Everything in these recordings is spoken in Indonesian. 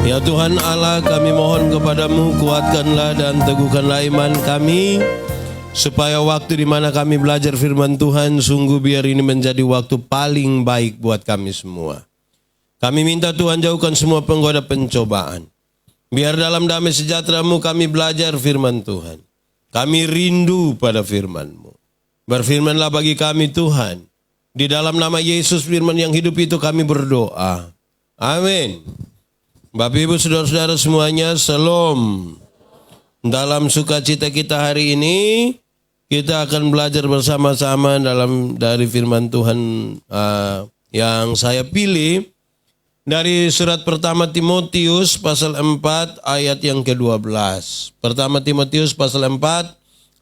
Ya Tuhan Allah, kami mohon kepadamu, kuatkanlah dan teguhkanlah iman kami, supaya waktu di mana kami belajar firman Tuhan, sungguh biar ini menjadi waktu paling baik buat kami semua. Kami minta Tuhan jauhkan semua penggoda pencobaan. Biar dalam damai sejahtera-Mu kami belajar firman Tuhan. Kami rindu pada firman-Mu. Berfirmanlah bagi kami Tuhan. Di dalam nama Yesus firman yang hidup itu kami berdoa. Amin. Bapak Ibu Saudara-saudara semuanya, Shalom. Dalam sukacita kita hari ini, kita akan belajar bersama-sama dari firman Tuhan yang saya pilih dari surat pertama Timotius pasal 4 ayat yang ke-12. Pertama Timotius pasal 4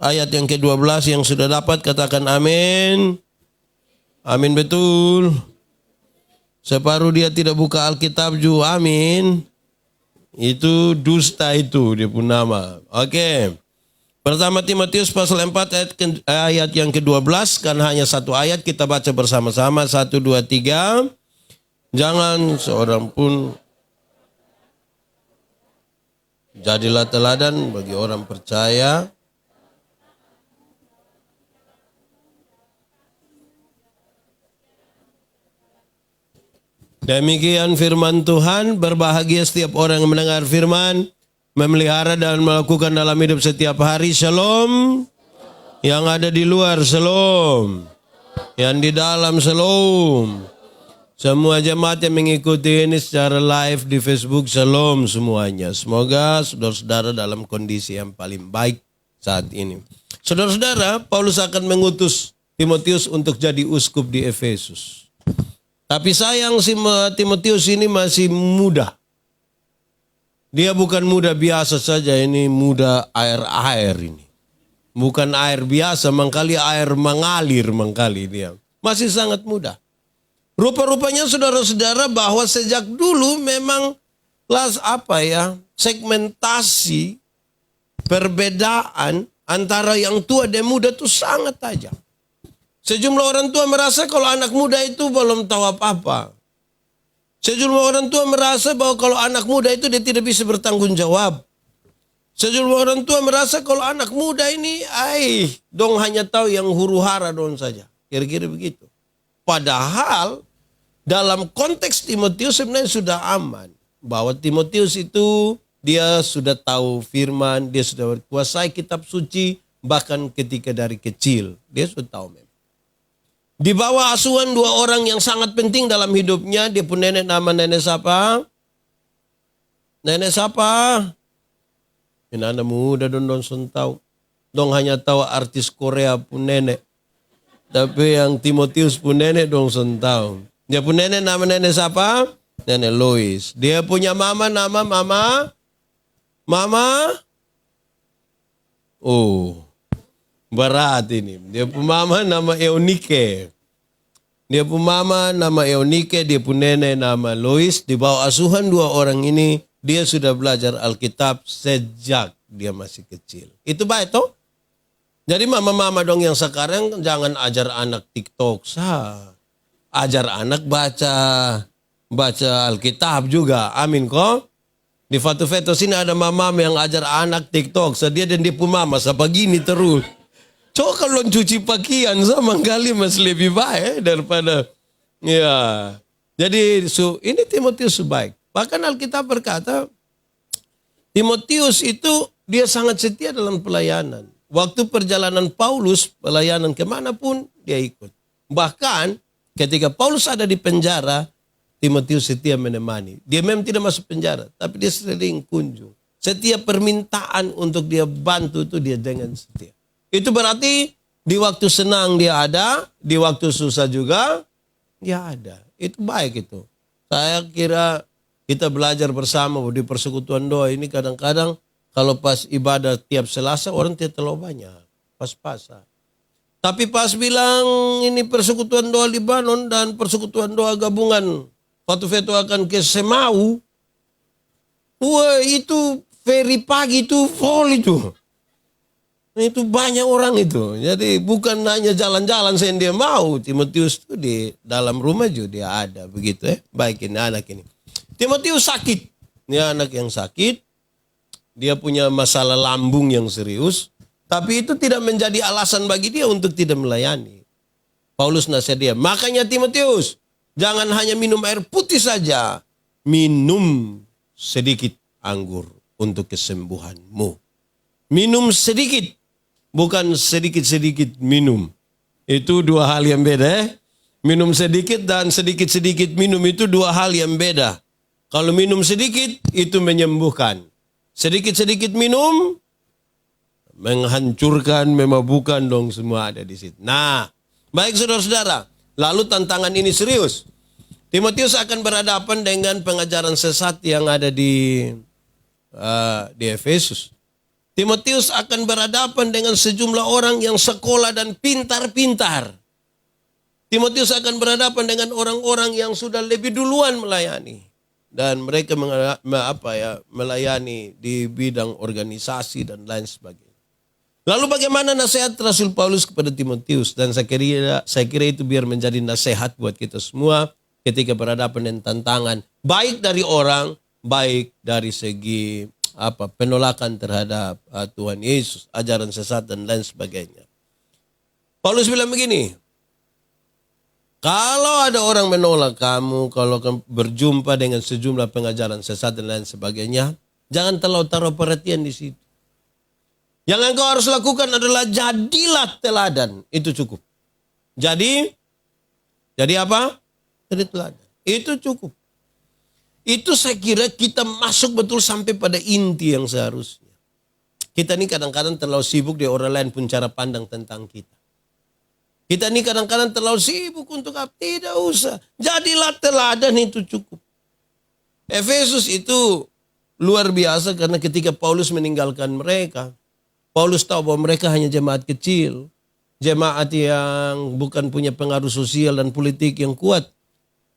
ayat yang ke-12, yang sudah dapat katakan amin. Amin betul. Separuh dia tidak buka Alkitab juga, amin. Itu dusta itu, dia pun nama. Oke. Pertama Timotius pasal 4 ayat yang ke-12, kan hanya satu ayat, kita baca bersama-sama. 1, 2, 3. Jangan seorang pun jadilah teladan bagi orang percaya. Demikian firman Tuhan, berbahagia setiap orang yang mendengar firman, memelihara dan melakukan dalam hidup setiap hari. Shalom. Yang ada di luar, shalom. Yang di dalam, shalom. Semua jemaat yang mengikuti ini secara live di Facebook, shalom semuanya. Semoga saudara-saudara dalam kondisi yang paling baik saat ini. Saudara-saudara, Paulus akan mengutus Timotius untuk jadi uskup di Efesus. Tapi sayang si Timotius ini masih muda. Dia bukan muda biasa saja, ini muda air-air ini. Bukan air biasa, mangkali air mengalir mangkali dia. Masih sangat muda. Rupa-rupanya saudara-saudara bahwa sejak dulu memang segmentasi perbedaan antara yang tua dan muda itu sangat tajam. Sejumlah orang tua merasa kalau anak muda itu belum tahu apa-apa. Sejumlah orang tua merasa bahwa kalau anak muda itu dia tidak bisa bertanggung jawab. Sejumlah orang tua merasa kalau anak muda ini, dong hanya tahu yang huru-hara dong saja. Kira-kira begitu. Padahal dalam konteks Timotius sebenarnya sudah aman. Bahwa Timotius itu dia sudah tahu firman, dia sudah berkuasai kitab suci, bahkan ketika dari kecil. Dia sudah tahu memang. Di bawah asuhan dua orang yang sangat penting dalam hidupnya. Dia pun nenek, nama nenek siapa? Nenek siapa? Ini anak muda don tahu. Dong hanya tahu artis Korea pun nenek. Tapi yang Timotius pun nenek dong tahu. Dia pun nenek, nama nenek siapa? Nenek Lois. Dia punya mama, nama mama? Oh, berat ini. Dia pun mama nama Eunike. Dia pun mama nama Eunike, dia pun nenek nama Lois. Di bawah asuhan dua orang ini, dia sudah belajar Alkitab sejak dia masih kecil. Itu baik toh? Jadi mama-mama dong yang sekarang jangan ajar anak TikTok sah. Ajar anak baca Alkitab juga. Amin kok. Di Fatu-Feto sini ada mama yang ajar anak TikTok. Dia dan dia pun mama sebegini terus. Coba kalau cuci pakaian sama kali masih lebih baik daripada ya. Jadi ini Timotius baik. Bahkan Alkitab berkata Timotius itu dia sangat setia dalam pelayanan. Waktu perjalanan Paulus pelayanan kemanapun dia ikut. Bahkan ketika Paulus ada di penjara, Timotius setia menemani. Dia memang tidak masuk penjara, tapi dia sering kunjung. Setiap permintaan untuk dia bantu itu dia dengan setia. Itu berarti di waktu senang dia ada, di waktu susah juga dia ada. Itu baik itu. Saya kira kita belajar bersama di persekutuan doa ini kadang-kadang kalau pas ibadah tiap Selasa orang tidak terlalu banyak. Pas-pasan. Tapi pas bilang ini persekutuan doa Libanon dan persekutuan doa gabungan Fatu-Feto akan ke Semau. Wah itu very pagi itu full itu. Itu banyak orang itu. Jadi bukan hanya jalan-jalan saya dia mau. Timotius itu di dalam rumah juga dia ada. Begitu ya. Baik ini anak ini. Timotius sakit. Ini anak yang sakit, dia punya masalah lambung yang serius, tapi itu tidak menjadi alasan bagi dia untuk tidak melayani. Paulus nasihat dia, makanya Timotius, jangan hanya minum air putih saja, minum sedikit anggur untuk kesembuhanmu. Minum sedikit, bukan sedikit-sedikit minum. Itu dua hal yang beda. Minum sedikit dan sedikit-sedikit minum itu dua hal yang beda. Kalau minum sedikit, itu menyembuhkan. Sedikit-sedikit minum, menghancurkan, memabukkan dong, semua ada di situ. Nah, baik saudara-saudara, lalu tantangan ini serius. Timotius akan berhadapan dengan pengajaran sesat yang ada di Efesus. Timotius akan berhadapan dengan sejumlah orang yang sekolah dan pintar-pintar. Timotius akan berhadapan dengan orang-orang yang sudah lebih duluan melayani. Dan mereka melayani di bidang organisasi dan lain sebagainya. Lalu bagaimana nasihat Rasul Paulus kepada Timotius? Dan saya kira itu biar menjadi nasihat buat kita semua ketika berhadapan dengan tantangan. Baik dari orang, baik dari segi penolakan terhadap Tuhan Yesus, ajaran sesat dan lain sebagainya. Paulus bilang begini, kalau ada orang menolak kamu, kalau kamu berjumpa dengan sejumlah pengajaran sesat dan lain sebagainya, jangan terlalu taruh perhatian di situ. Yang engkau harus lakukan adalah jadilah teladan, itu cukup. Jadi apa? Jadi teladan, itu cukup. Itu saya kira kita masuk betul sampai pada inti yang seharusnya. Kita ini kadang-kadang terlalu sibuk di orang lain pun cara pandang tentang kita. Kita ini kadang-kadang terlalu sibuk untuk apa? Tidak usah. Jadilah teladan, itu cukup. Efesus itu luar biasa karena ketika Paulus meninggalkan mereka, Paulus tahu bahwa mereka hanya jemaat kecil. Jemaat yang bukan punya pengaruh sosial dan politik yang kuat.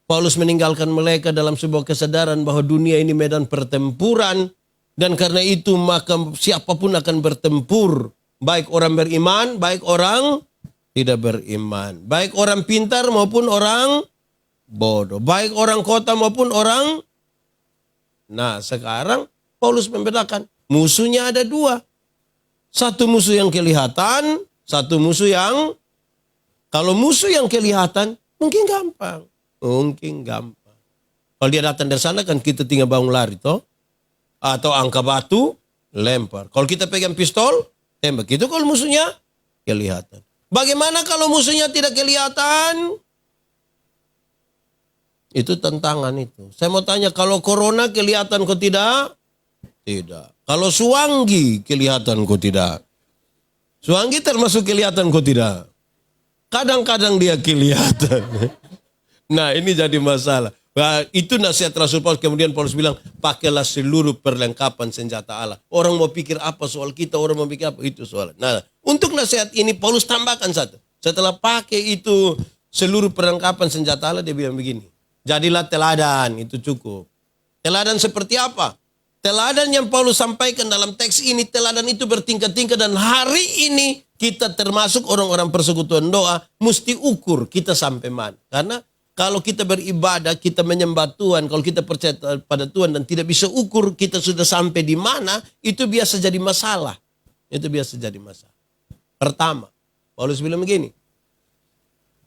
Paulus meninggalkan mereka dalam sebuah kesadaran bahwa dunia ini medan pertempuran. Dan karena itu maka siapapun akan bertempur. Baik orang beriman, baik orang tidak beriman. Baik orang pintar maupun orang bodoh. Baik orang kota maupun orang. Nah sekarang Paulus membedakan. Musuhnya ada dua. Satu musuh yang kelihatan. Satu musuh yang. Kalau musuh yang kelihatan mungkin gampang. Mungkin gampang. Kalau dia datang dari sana kan kita tinggal bangun lari toh. Atau angkat batu, lempar. Kalau kita pegang pistol, tembak. Itu kalau musuhnya kelihatan. Bagaimana kalau musuhnya tidak kelihatan? Itu tantangan itu. Saya mau tanya, kalau corona kelihatan kok tidak? Tidak. Kalau Suwangi kelihatan kok tidak? Suwangi termasuk kelihatan kok tidak? Kadang-kadang dia kelihatan. Nah ini jadi masalah. Nah, itu nasihat Rasul Paulus. Kemudian Paulus bilang, pakailah seluruh perlengkapan senjata Allah. Orang mau pikir apa soal kita, orang mau pikir apa, itu soal. Nah, untuk nasihat ini Paulus tambahkan satu. Setelah pakai itu seluruh perlengkapan senjata Allah, dia bilang begini. Jadilah teladan, itu cukup. Teladan seperti apa? Teladan yang Paulus sampaikan dalam teks ini, teladan itu bertingkat-tingkat. Dan hari ini kita termasuk orang-orang persekutuan doa, mesti ukur kita sampai mana. Karena kalau kita beribadah, kita menyembah Tuhan, kalau kita percaya pada Tuhan dan tidak bisa ukur kita sudah sampai di mana, itu biasa jadi masalah. Itu biasa jadi masalah. Pertama, Paulus bilang begini,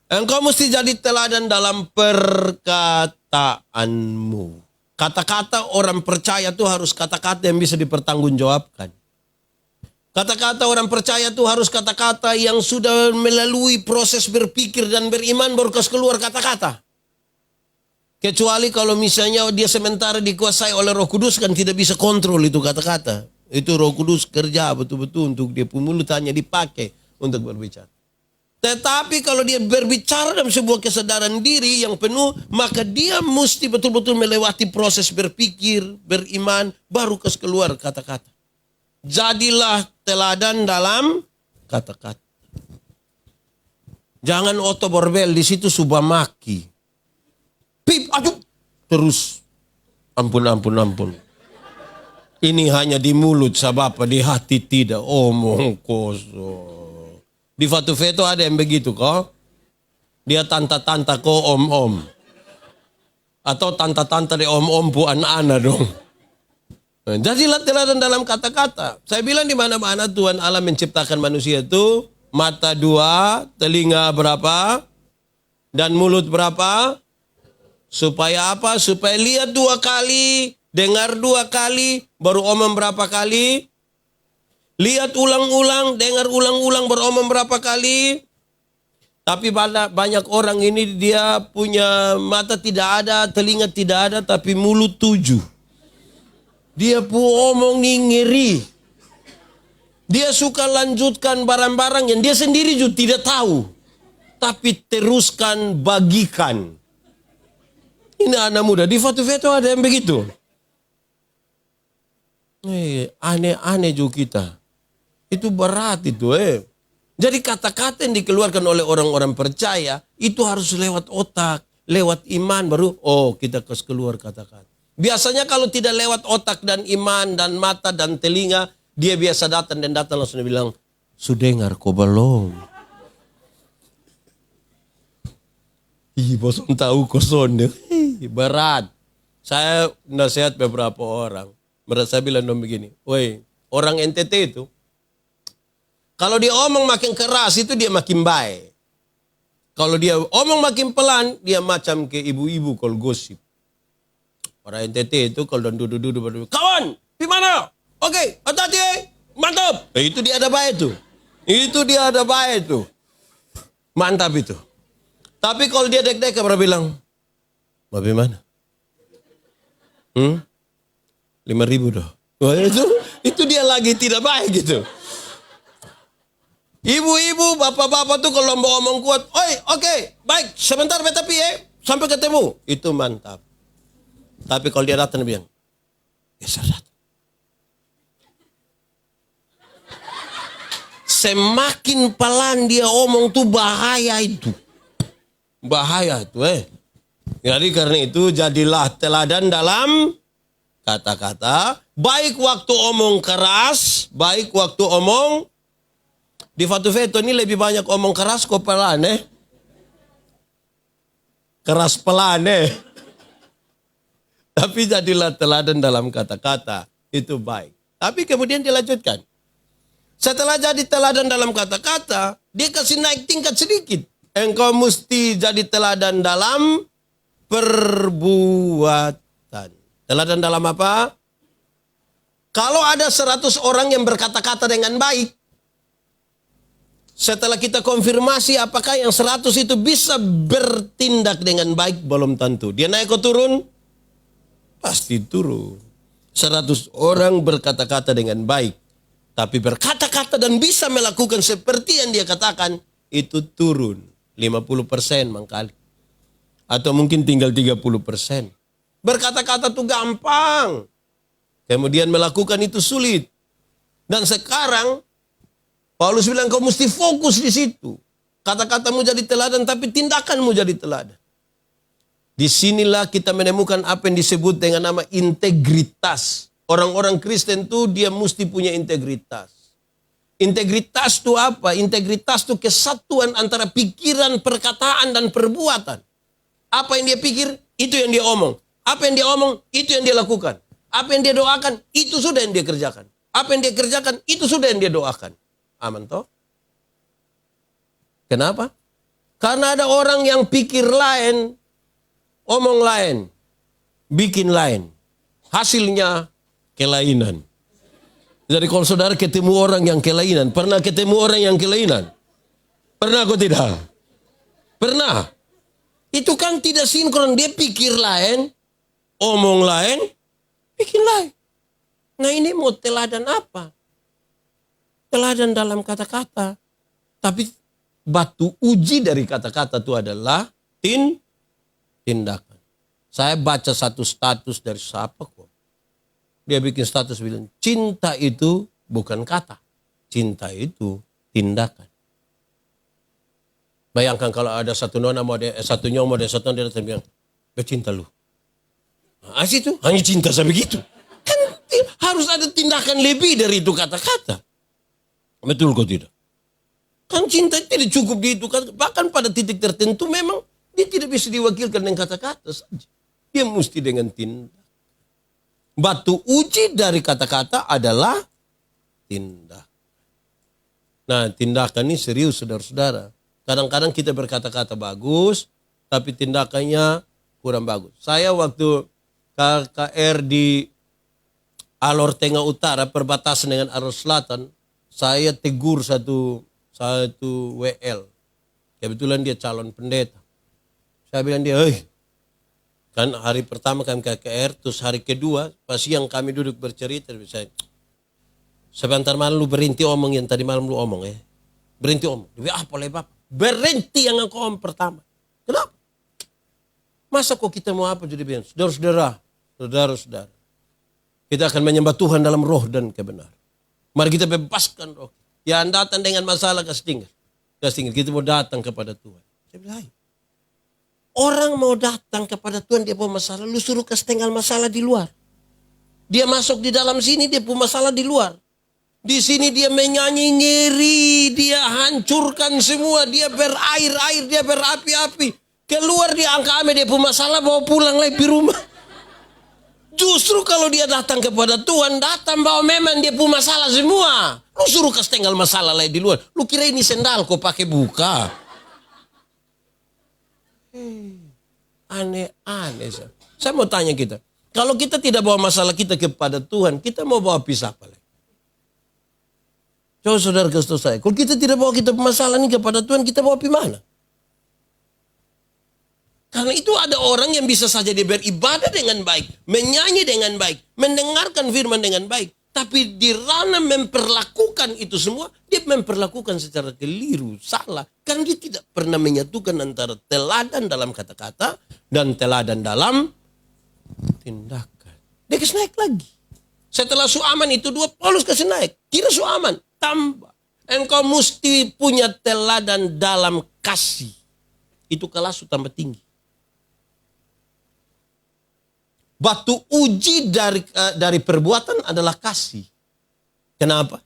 engkau mesti jadi teladan dalam perkataanmu. Kata-kata orang percaya itu harus kata-kata yang bisa dipertanggungjawabkan. Kata-kata orang percaya itu harus kata-kata yang sudah melalui proses berpikir dan beriman baru keluar kata-kata. Kecuali kalau misalnya dia sementara dikuasai oleh Roh Kudus kan tidak bisa kontrol itu kata-kata. Itu Roh Kudus kerja betul-betul untuk dia mulutnya dipakai untuk berbicara. Tetapi kalau dia berbicara dalam sebuah kesadaran diri yang penuh, maka dia mesti betul-betul melewati proses berpikir, beriman, baru keluar kata-kata. Jadilah teladan dalam kata-kata. Jangan oto borbel di situ subah maki. Pip, aduh. Terus. Ampun. Ini hanya di mulut sabapa, di hati tidak. Omong kosong. Di Fatu Veto ada yang begitu kok. Dia tanta-tanta ko om-om. Atau tanta-tanta de om-om pu anak-anak dong. Jadilah teladan dalam kata-kata. Saya bilang di mana-mana Tuhan Allah menciptakan manusia itu mata 2, telinga berapa, dan mulut berapa? Supaya apa? Supaya lihat 2 kali, dengar 2 kali, baru omong berapa kali? Lihat ulang-ulang, dengar ulang-ulang, baru omong berapa kali? Tapi banyak orang ini dia punya mata tidak ada, telinga tidak ada, tapi mulut 7. Dia pun omong nih ngeri. Dia suka lanjutkan barang-barang yang dia sendiri juga tidak tahu. Tapi teruskan bagikan. Ini anak muda. Di foto-foto ada yang begitu. Aneh-aneh juga kita. Itu berat itu. Jadi kata-kata yang dikeluarkan oleh orang-orang percaya. Itu harus lewat otak. Lewat iman baru. Oh kita keluar kata-kata. Biasanya kalau tidak lewat otak dan iman dan mata dan telinga, dia biasa datang langsung bilang, sudah dengar kok belum? Bosan tahu kosong. Berat. Saya nasihat beberapa orang. Saya bilang dong begini, woi orang NTT itu, kalau dia omong makin keras itu dia makin baik. Kalau dia omong makin pelan, dia macam ke ibu-ibu kalau gosip. Orang NTT itu kalau duduk-duduk, kawan, di mana? Oke, hati-hati, mantap. Itu dia ada baik tuh. Itu dia ada baik tuh. Mantap itu. Tapi kalau dia dek-dek, pernah bilang, Babe mana? 5.000 dah. Wah, itu dia lagi tidak baik gitu. Ibu-ibu, bapak-bapak tuh kalau mau omong kuat, oi, oke, baik, sebentar tapi sampai ketemu. Itu mantap. Tapi kalau dia datang dia bilang, geser datang. Semakin pelan dia omong tuh bahaya itu. Bahaya itu Jadi karena itu jadilah teladan dalam kata-kata. Baik waktu omong keras, baik waktu omong. Di Fatu-Feto ini lebih banyak omong keras kok pelan Keras pelan Tapi jadilah teladan dalam kata-kata. Itu baik. Tapi kemudian dilanjutkan. Setelah jadi teladan dalam kata-kata, dia kasih naik tingkat sedikit. Engkau mesti jadi teladan dalam perbuatan. Teladan dalam apa? Kalau ada 100 orang yang berkata-kata dengan baik, setelah kita konfirmasi apakah yang 100 itu bisa bertindak dengan baik, belum tentu. Dia naik atau turun? Pasti turun. 100 orang berkata-kata dengan baik. Tapi berkata-kata dan bisa melakukan seperti yang dia katakan, itu turun. 50% mangkali. Atau mungkin tinggal 30%. Berkata-kata itu gampang. Kemudian melakukan itu sulit. Dan sekarang, Paulus bilang kau mesti fokus di situ. Kata-katamu jadi teladan, tapi tindakanmu jadi teladan. Disinilah kita menemukan apa yang disebut dengan nama integritas. Orang-orang Kristen itu dia mesti punya integritas. Integritas itu apa? Integritas itu kesatuan antara pikiran, perkataan, dan perbuatan. Apa yang dia pikir, itu yang dia omong. Apa yang dia omong, itu yang dia lakukan. Apa yang dia doakan, itu sudah yang dia kerjakan. Apa yang dia kerjakan, itu sudah yang dia doakan. Aman toh? Kenapa? Karena ada orang yang pikir lain, omong lain, bikin lain. Hasilnya kelainan. Jadi kalau saudara ketemu orang yang kelainan, pernah ketemu orang yang kelainan? Pernah atau tidak? Pernah. Itu kan tidak sinkron. Dia pikir lain, omong lain, bikin lain. Nah ini mau teladan apa? Teladan dalam kata-kata. Tapi batu uji dari kata-kata itu adalah tindakan. Saya baca satu status dari siapa kok. Dia bikin status bilang, cinta itu bukan kata. Cinta itu tindakan. Bayangkan kalau ada satu nona satu nyomo dan satu nona dia bilang, cinta lu. Nah, itu hanya cinta saya begitu. Kan harus ada tindakan lebih dari itu kata-kata. Betul kok tidak? Kan cinta tidak cukup di itu. Bahkan pada titik tertentu memang dia tidak bisa diwakilkan dengan kata-kata saja. Dia mesti dengan tindak. Batu uji dari kata-kata adalah tindak. Nah, tindakan ini serius, saudara-saudara. Kadang-kadang kita berkata-kata bagus, tapi tindakannya kurang bagus. Saya waktu KKR di Alor Tengah Utara, perbatasan dengan Alor Selatan, saya tegur satu WL. Kebetulan dia calon pendeta. Saya bilang dia, kan hari pertama kami KKR, terus hari kedua, pas siang kami duduk bercerita, saya, sebentar malam lu berhenti omong yang tadi malam lu omong ya. Berhenti omong. Dia apa lebab? Berhenti yang aku omong pertama. Kenapa? Masa kok kita mau apa jadi bilang? Saudara-saudara. Kita akan menyembah Tuhan dalam roh dan kebenaran. Mari kita bebaskan roh. Yang datang dengan masalah kasih tinggal. Kita mau datang kepada Tuhan. Saya bilang, orang mau datang kepada Tuhan dia punya masalah. Lu suruh kasih tinggal masalah di luar. Dia masuk di dalam sini dia punya masalah di luar. Di sini dia menyanyi ngeri. Dia hancurkan semua. Dia berair-air. Dia berapi-api. Keluar dia angka ame dia punya masalah bawa pulang lagi di rumah. Justru kalau dia datang kepada Tuhan, datang bawa memang dia punya masalah semua. Lu suruh kasih tinggal masalah lain di luar. Lu kira ini sendal kau pakai buka. Aneh-aneh. Saya mau tanya kita. Kalau kita tidak bawa masalah kita kepada Tuhan, kita mau bawa pisah apa lagi? Coba saudara kasih tahu saya. Kalau kita tidak bawa kita masalah ini kepada Tuhan, kita bawa pi mana? Karena itu ada orang yang bisa saja dia beribadah dengan baik, menyanyi dengan baik, mendengarkan firman dengan baik. Tapi di ranah memperlakukan itu semua, dia memperlakukan secara keliru, salah. Karena dia tidak pernah menyatukan antara teladan dalam kata-kata dan teladan dalam tindakan. Dia kasih naik lagi. Setelah suaman itu dua, Paulus kasih naik. Kira suaman, tambah. Engkau mesti punya teladan dalam kasih. Itu kelas tambah tinggi. Batu uji dari perbuatan adalah kasih. Kenapa?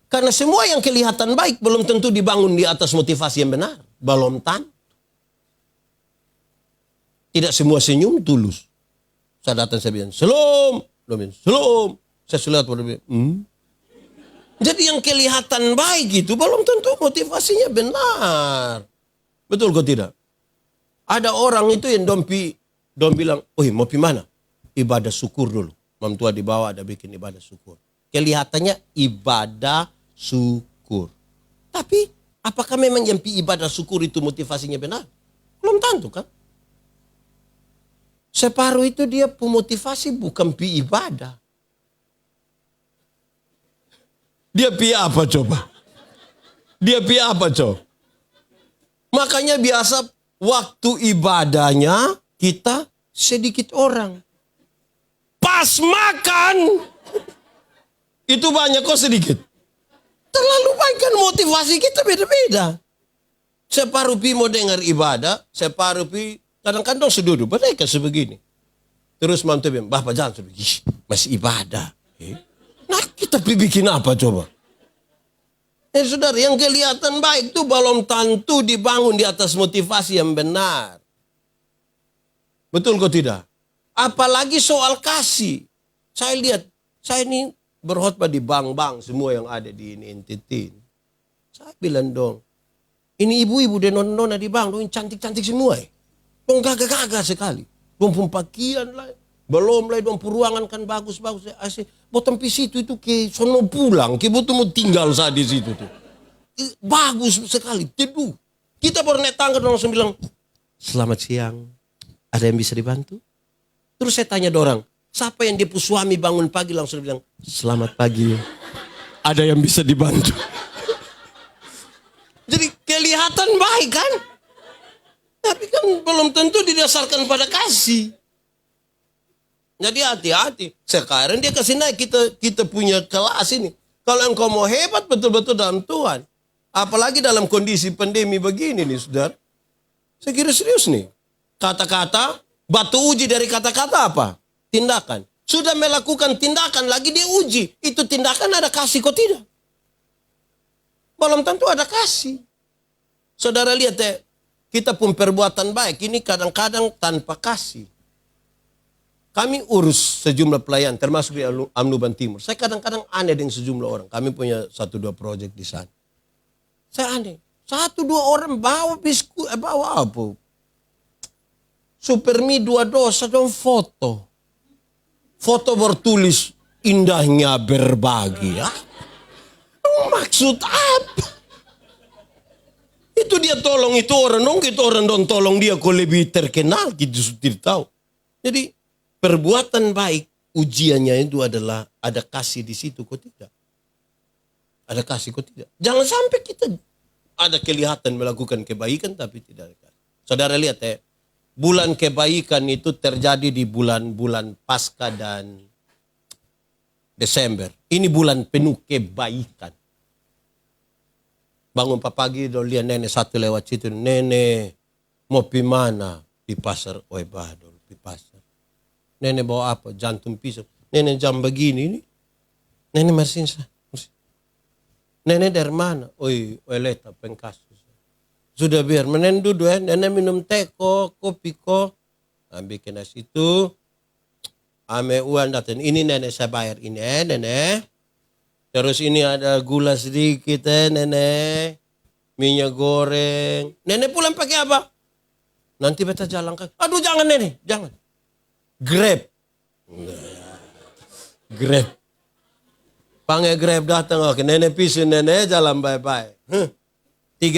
Karena semua yang kelihatan baik belum tentu dibangun di atas motivasi yang benar. Belum tentu. Tidak semua senyum tulus. Saya datang saya bilang, "Shalom." Dia bilang, "Shalom." Saya sulit pada dia. Jadi yang kelihatan baik itu belum tentu motivasinya benar. Betul kok tidak? Ada orang itu yang dom bilang, mau pi mana? Ibadah syukur dulu. Mam tua di bawah ada bikin ibadah syukur. Kelihatannya ibadah syukur. Tapi apakah memang yang pi ibadah syukur itu motivasinya benar? Belum tentu kan? Separuh itu dia motivasi bukan pi ibadah. Dia pi apa coba? Dia pi apa coba? Makanya biasa waktu ibadahnya kita sedikit orang. Pas makan itu banyak kok sedikit. Terlalu baik kan motivasi kita beda-beda. Separuh pi mau dengar ibadah, separuh pi kadang-kadang seduduk. Mereka sebegini. Terus mantu bilang, "Bapak jangan sebegini, masih ibadah." Nah kita pi bikin apa coba? Saudara, yang kelihatan baik itu belum tentu dibangun di atas motivasi yang benar. Betul kok tidak? Apalagi soal kasih. Saya lihat, saya ini berkhotbah di bank-bank semua yang ada di ini NTT. Saya bilang dong, ini ibu-ibu dan nona-nona di bank, dong cantik-cantik semua. Dong gagah-gagah sekali. Dong pun pakaian lah. Belum lah, dong ruangan kan bagus-bagus. Bottom PC itu ke sono pulang, ke butuh mau tinggal saat di situ tuh. Bagus sekali, teduh. Kita baru naik tangga dong langsung bilang, "Selamat siang, ada yang bisa dibantu?" Terus saya tanya orang, siapa yang dia suami bangun pagi langsung bilang, "Selamat pagi, ada yang bisa dibantu?" Jadi kelihatan baik kan? Tapi kan belum tentu didasarkan pada kasih. Jadi hati-hati. Sekarang dia kasih naik kita punya kelas ini. Kalau engkau mau hebat betul-betul dalam Tuhan. Apalagi dalam kondisi pandemi begini nih saudara. Saya kira serius nih. Kata-kata, batu uji dari kata-kata apa? Tindakan. Sudah melakukan tindakan lagi dia uji. Itu tindakan ada kasih kok tidak? Belum tentu ada kasih. Saudara lihat kita pun perbuatan baik ini kadang-kadang tanpa kasih. Kami urus sejumlah pelayan, termasuk di Amnuban Timur. Saya kadang-kadang aneh dengan sejumlah orang. Kami punya 1-2 proyek di sana. Saya aneh. 1-2 orang bawa biskuit, bawa apa? Supermi 2 dosa dong foto. Foto bertulis indahnya berbagi. Ya? Maksud apa? Itu dia tolong itu orang dong, itu orang dong tolong dia kok lebih terkenal gitu tidak tahu. Jadi perbuatan baik ujiannya itu adalah ada kasih di situ kok tidak. Ada kasih kok tidak. Jangan sampai kita ada kelihatan melakukan kebaikan tapi tidak ada kasih. Saudara lihat ya, bulan kebaikan itu terjadi di bulan-bulan Paskah dan Desember. Ini bulan penuh kebaikan. Bangun pagi dong lihat nenek satu lewat situ. Nenek mau pi mana? Di pasar Oebadol, di pasar. Nenek bawa apa? Jantung pisau. Nenek jam begini ini. Nenek marsinsa. Nenek dari mana? Oi, Leta Pengkasus. Sudah biar nenek duduk ya. Nenek minum teh kok, kopi kok. Ambil ke nasi itu. Ame uang datang. Ini nenek saya bayar ini nenek. Terus ini ada gula sedikit nenek. Minyak goreng. Nenek pulang pakai apa? Nanti beta jalan kaki. Aduh jangan nenek, jangan. Grab. Grab. Panggil Grab datang. Oke, nenek pisu nenek jalan baik-baik. 3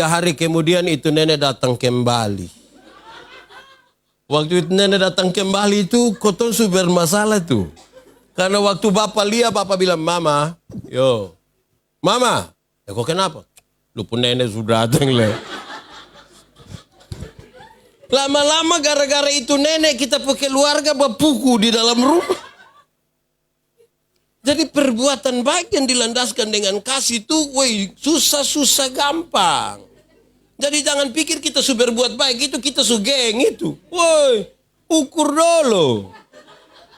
hari kemudian itu nenek datang kembali. Waktu itu nenek datang kembali itu kotor super masalah tuh. Karena waktu bapak lihat, bapak bilang, Mama, Mama, ya kok kenapa? Lu pun nenek sudah datang le. Lama-lama gara-gara itu nenek kita pakai keluarga berpuku di dalam rumah. Jadi perbuatan baik yang dilandaskan dengan kasih itu, susah-susah gampang. Jadi jangan pikir kita super buat baik itu kita sugeng itu. Ukur dulu.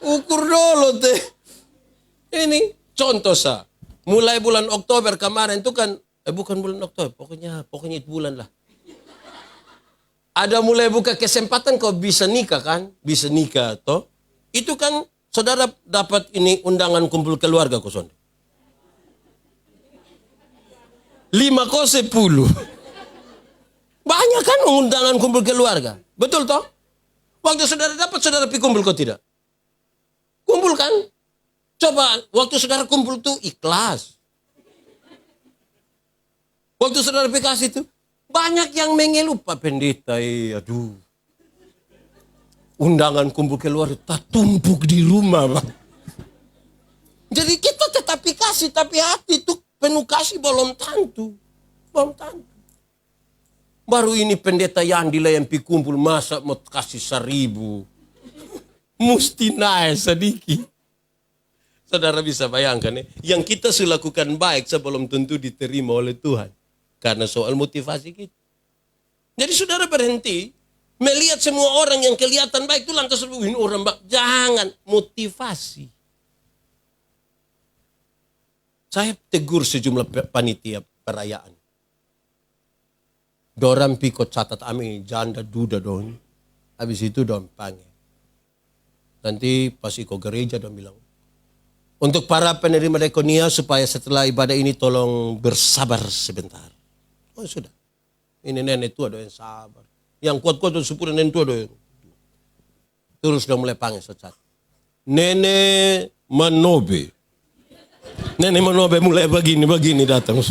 Ukur dulu teh. Ini contoh sah. Mulai bulan Oktober kemarin itu kan, bukan bulan Oktober, pokoknya itu bulan lah. Ada mulai buka kesempatan kau bisa nikah kan? Bisa nikah toh. Itu kan saudara dapat ini undangan kumpul keluarga kau son. 5 kau 10. Banyak kan undangan kumpul keluarga. Betul toh? Waktu saudara dapat saudara pergi kumpul kau tidak? Kumpul kan? Coba waktu saudara kumpul tuh ikhlas. Waktu saudara kasih itu banyak yang mengeluh Pak Pendeta. Aduh. Undangan kumpul keluarga tak tumpuk di rumah Pak. Jadi kita tetapi kasih tapi hati itu penuh kasih belum tentu. Belum tentu. Baru ini pendeta Yandi lah yang kumpul masa mau kasih 1.000. Mesti naik sedikit. Saudara bisa bayangkan ya. Yang kita sudah lakukan baik sebelum tentu diterima oleh Tuhan. Karena soal motivasi kita. Jadi saudara berhenti. Melihat semua orang yang kelihatan baik itu lantas ini orang baik. Jangan motivasi. Saya tegur sejumlah panitia perayaan. Dorang pikot catat ame janda duda dong. Habis itu dong panggil. Nanti pas iko gereja dong bilang. Untuk para penerima diakonia supaya setelah ibadah ini tolong bersabar sebentar. Oh sudah. Ini nenek tua doang yang sabar. Yang kuat-kuat itu 10 nenek tua doang. Terus dong mulai panggil secat. Nenek Manobe. Nenek Manobe mulai begini datang.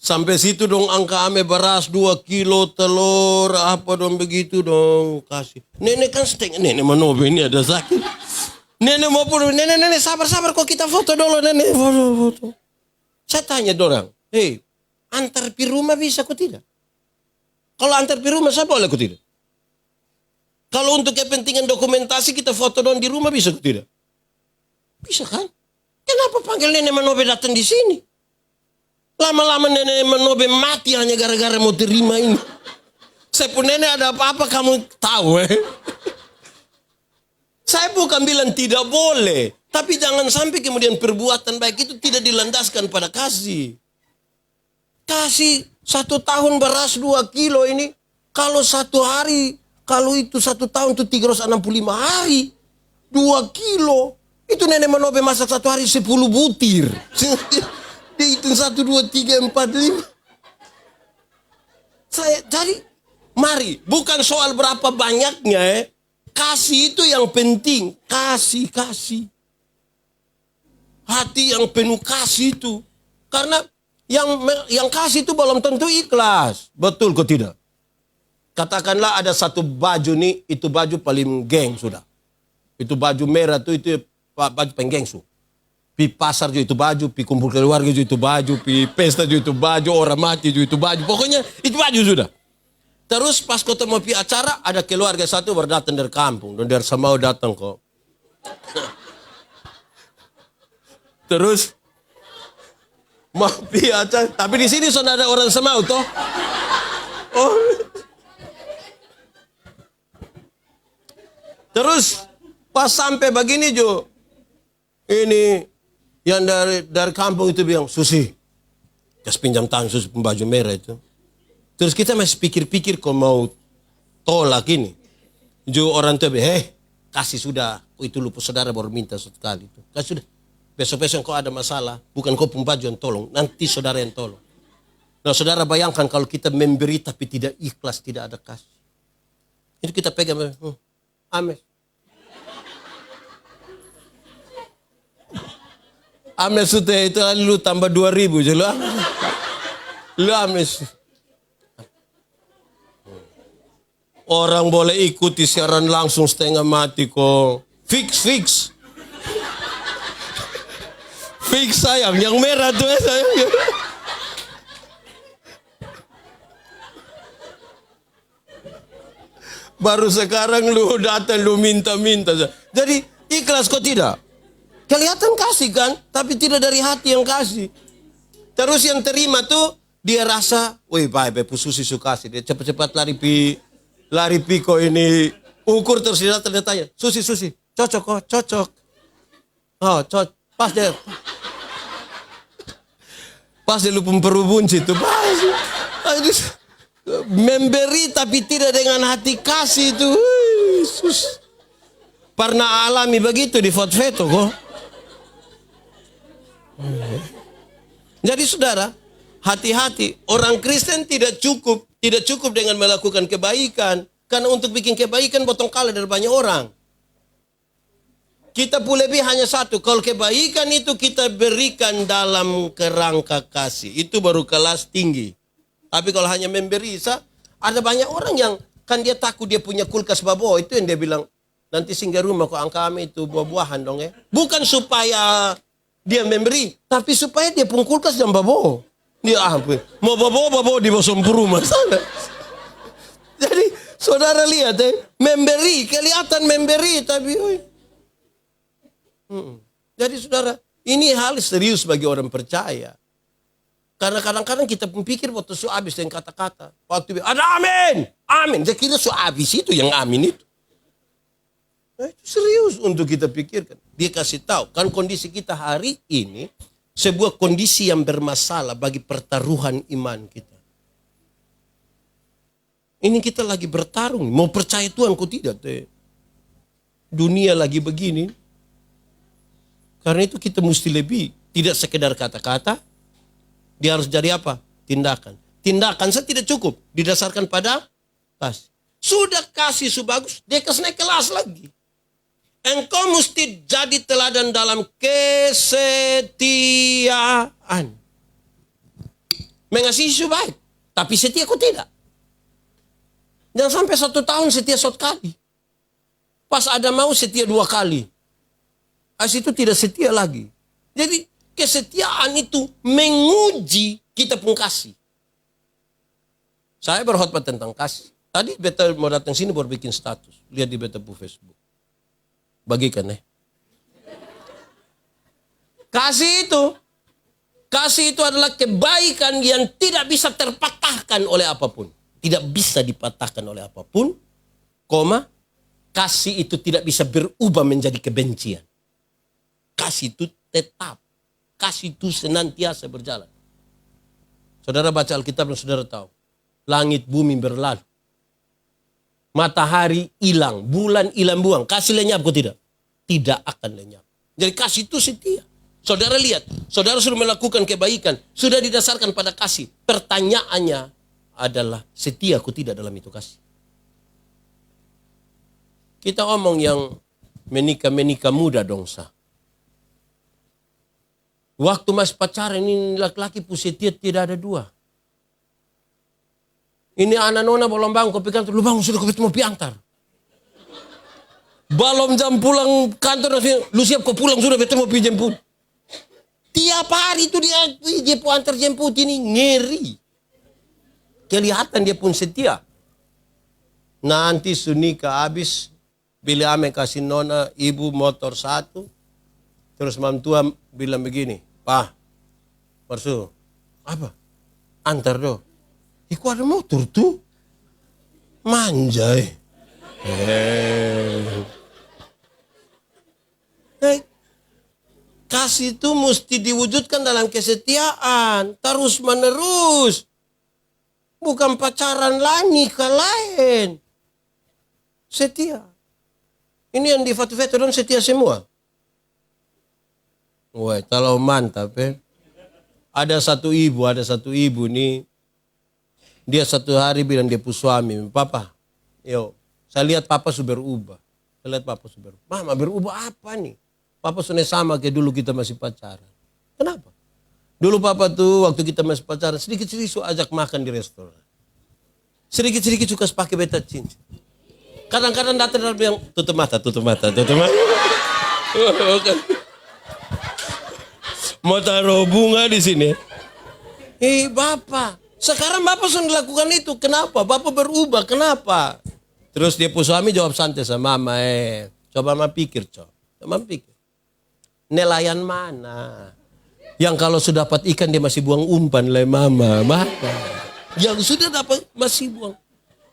Sampai situ dong angka ame beras 2 kilo telur apa dong begitu dong kasih. Nenek kan setengah nenek Manobe ini ada sakit. Nenek mau pun nenek sabar kok kita foto dulu nenek foto. Saya tanya dorang, antar pi rumah bisa kok tidak? Kalau antar pi rumah saya boleh kok tidak? Kalau untuk kepentingan dokumentasi kita foto dong di rumah bisa kok tidak? Bisa kan? Kenapa panggil nenek Manobe datang di sini? Lama-lama nenek Manobe mati hanya gara-gara mau terima ini. Saya pun nenek ada apa-apa kamu tahu Saya bukan bilang tidak boleh. Tapi jangan sampai kemudian perbuatan baik itu tidak dilandaskan pada kasih. Kasih 1 tahun beras 2 kilo ini. Kalau 1 hari, kalau itu 1 tahun itu 365 hari. 2 kilo. Itu nenek Manobe masak 1 hari 10 butir. Dia hitung 1, 2, 3, 4, 5. Jadi mari, bukan soal berapa banyaknya. Kasih itu yang penting. Kasih. Hati yang penuh kasih itu. Karena yang kasih itu belum tentu ikhlas. Betul kok tidak? Katakanlah ada satu baju nih, itu baju paling geng sudah. Itu baju merah tuh, itu baju penggengsu. Pi pasar juga itu baju, pi kumpul keluarga juga itu baju, pi pesta juga itu baju, orang mati juga itu baju. Pokoknya itu baju sudah. Terus pas kau mau pi acara, ada keluarga satu berdatang dari kampung. Dan dari Samau datang kok. Terus mau pi acara, tapi di sini sudah ada orang Samau toh. Oh. Terus pas sampai begini Jo, ini yang dari kampung itu bilang, Susi, kasih pinjam tangan Susi baju merah itu. Terus kita masih pikir-pikir kok mau tolak ini. Jo orang tua bilang, kasih sudah, itu lupa saudara baru minta sekali itu. Kasih sudah. Besok-besok kau ada masalah, bukan kau pun baju yang tolong, nanti saudara yang tolong. Nah saudara bayangkan kalau kita memberi tapi tidak ikhlas, tidak ada kasih. Itu kita pegang, ames. Ames itu lu tambah 2.000 je lu. Lu ames. Orang boleh ikuti siaran langsung setengah mati kok. Fix. Fix sayang, yang merah tuh sayang. Baru sekarang lu datang lu minta-minta. Jadi ikhlas kok tidak? Kelihatan kasih kan, tapi tidak dari hati yang kasih. Terus yang terima tuh dia rasa, wih baik Susi suka kasih. Dia cepat-cepat lari pi kok ini ukur terus dia tanya, Susi cocok kok, cocok. Oh, pas dia. Pas dia lupa perubunci itu, pas. Memberi tapi tidak dengan hati kasih itu. Yesus. Pernah alami begitu di Fort Veto kok. Jadi saudara, hati-hati. Orang Kristen tidak cukup dengan melakukan kebaikan. Karena untuk bikin kebaikan potong kalah dari banyak orang. Kita pun lebih hanya satu. Kalau kebaikan itu kita berikan dalam kerangka kasih. Itu baru kelas tinggi. Tapi kalau hanya memberi, ada banyak orang yang kan dia takut dia punya kulkas babo. Itu yang dia bilang, nanti singgah rumah kok angkame itu buah-buahan dong ya. Bukan supaya dia memberi, tapi supaya dia pun kulkas dan babo. Dia mau babo di bawah rumah sana. Jadi saudara lihat memberi, kelihatan memberi tapi Jadi saudara, ini hal serius bagi orang percaya. Karena kadang-kadang kita pikir waktu su habis dengan kata-kata. Waktu ada amin. Saya kira su habis itu yang amin itu. Nah, itu serius untuk kita pikirkan. Dia kasih tahu, kan kondisi kita hari ini sebuah kondisi yang bermasalah bagi pertaruhan iman kita. Ini kita lagi bertarung, mau percaya Tuhan kok tidak. Dunia lagi begini. Karena itu kita mesti lebih, tidak sekedar kata-kata, dia harus jadi apa? Tindakan. Tindakan saya tidak cukup, didasarkan pada kasih. Sudah kasih bagus, dia kasih naik kelas lagi. Engkau mesti jadi teladan dalam kesetiaan. Mengasihi baik, tapi setia kok tidak. Jangan sampai 1 tahun setia 1 kali. Pas ada mau setia 2 kali. As itu tidak setia lagi. Jadi kesetiaan itu menguji kita pun kasih. Saya berkhotbah tentang kasih. Tadi beta mau datang sini baru bikin status. Lihat di beta bu Facebook. Bagikan Kasih itu adalah kebaikan yang tidak bisa terpatahkan oleh apapun. Tidak bisa dipatahkan oleh apapun. Kasih itu tidak bisa berubah menjadi kebencian. Kasih itu tetap. Kasih itu senantiasa berjalan. Saudara baca Alkitab dan saudara tahu. Langit bumi berlalu. Matahari hilang. Bulan hilang buang. Kasih lenyap kok tidak? tidak akan lenyap. Jadi kasih itu setia. Saudara lihat, saudara sudah melakukan kebaikan, sudah didasarkan pada kasih. Pertanyaannya adalah, setia aku tidak dalam itu kasih? Kita omong yang menikah muda dong sah. Waktu masih pacaran ini laki-laki setia tidak ada dua. Ini anak nona belum bangun, kopi kantor, lu bangun sudah kopi mau piantar. Belum jam pulang kantor, lu siap kau pulang sudah betul mau pergi jemput. Tiap hari itu dia antar jemput, ini ngeri. Kelihatan dia pun setia. Nanti sunika habis, bila ame kasih nona ibu motor 1, terus mam tua bilang begini, "Pak, Parsu, apa? Antar do." Iku ada motor tuh. Manjai. Kasih itu mesti diwujudkan dalam kesetiaan. Terus menerus. Bukan pacaran lah, nikah lain. Setia. Ini yang di Fatu-Fatu dan setia semua. Wah, kalau mantap ya. Ada satu ibu nih. Dia satu hari bilang dia pun suami, "Papa, yo, saya lihat papa sudah berubah. Mama berubah apa nih? Papa sudah sama kayak dulu kita masih pacaran." Kenapa? Dulu papa tuh waktu kita masih pacaran, sedikit-sedikit suka ajak makan di restoran. Sedikit-sedikit suka pakai beta cincin. Kadang-kadang datang dan bilang, tutup mata. Mau taruh bunga di sini. Bapak. Sekarang bapak sudah lakukan itu. Kenapa? Bapak berubah. Kenapa? Terus dia pun suami jawab santai sama mama. Coba mama pikir. Nelayan mana? Yang kalau sudah dapat ikan dia masih buang umpan lah mama. Yang sudah dapat masih buang.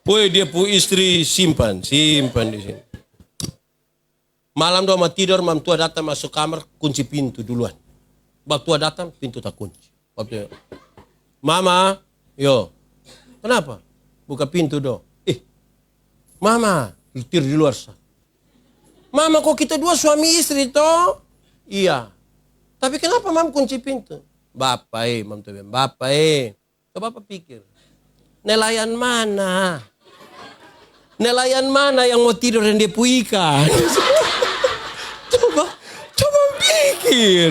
Woi, dia pun istri simpan di sini. Malam doa mau tidur, mam tua datang masuk kamar, kunci pintu duluan. Bak tua datang, pintu tak kunci. Mama, yo, kenapa? Buka pintu do. Mama, litir di luar sana. Mama, kok kita dua suami istri toh? Iya. Tapi kenapa mam kunci pintu? Bapak mam tuh bilang, Bapak coba Bapak pikir. Nelayan mana? Nelayan mana yang mau tidur dan dia ikan? coba pikir.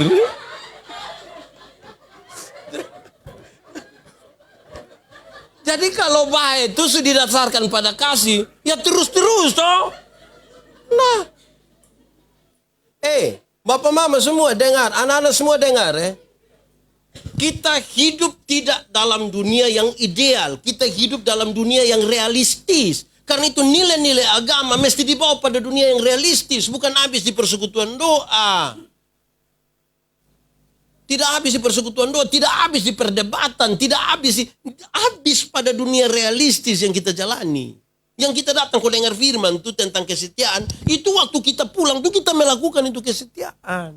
Jadi kalau baik itu sudah didasarkan pada kasih, ya terus-terus toh. Nah. Bapak mama semua dengar, anak-anak semua dengar ya. Kita hidup tidak dalam dunia yang ideal, kita hidup dalam dunia yang realistis. Karena itu nilai-nilai agama mesti dibawa pada dunia yang realistis, bukan habis di persekutuan doa. Tidak habis di persekutuan doa, tidak habis di perdebatan, tidak habis pada dunia realistis yang kita jalani. Yang kita datang kau dengar firman itu tentang kesetiaan, itu waktu kita pulang itu kita melakukan itu kesetiaan.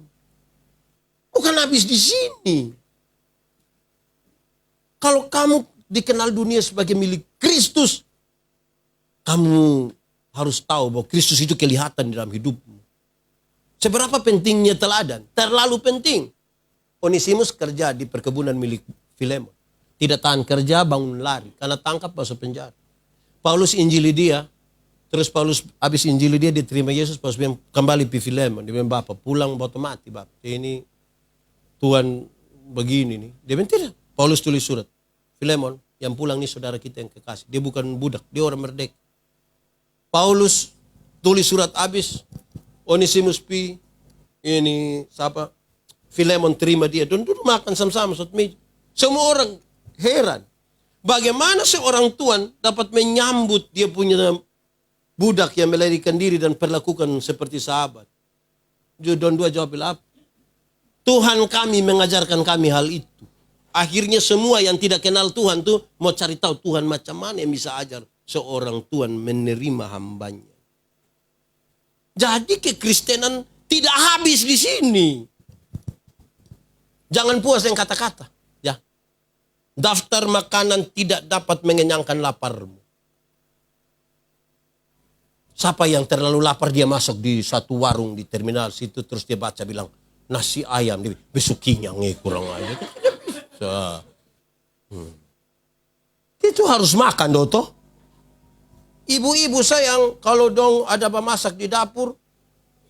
Bukan habis di sini. Kalau kamu dikenal dunia sebagai milik Kristus, kamu harus tahu bahwa Kristus itu kelihatan di dalam hidupmu. Seberapa pentingnya teladan? Terlalu penting. Onesimus kerja di perkebunan milik Filemon. Tidak tahan kerja, bangun lari. Karena tangkap masuk penjara. Paulus injili dia. Terus Paulus habis injili dia diterima Yesus. Paulus bilang kembali ke Filemon. Dia bilang, Bapak pulang bapak mati Bapak. Ini Tuhan begini nih. Dia bilang tidak. Paulus tulis surat. Filemon yang pulang nih saudara kita yang kekasih. Dia bukan budak. Dia orang merdeka. Paulus tulis surat habis. Onesimus pi. Ini siapa? Filemon terima dia. Dan duduk makan sama-sama. Semua orang heran. Bagaimana seorang tuan dapat menyambut dia punya budak yang melarikan diri dan perlakukan seperti sahabat. Don dua jawab apa? Tuhan kami mengajarkan kami hal itu. Akhirnya semua yang tidak kenal Tuhan tuh mau cari tahu Tuhan macam mana yang bisa ajar seorang Tuhan menerima hambanya. Jadi kekristenan tidak habis di sini. Jangan puas dengan kata-kata. Ya. Daftar makanan tidak dapat mengenyangkan laparmu. Siapa yang terlalu lapar dia masuk di satu warung di terminal situ terus dia baca bilang nasi ayam dia besok kenyang kurang aja. Itu harus makan doto. Ibu-ibu sayang kalau dong ada masak di dapur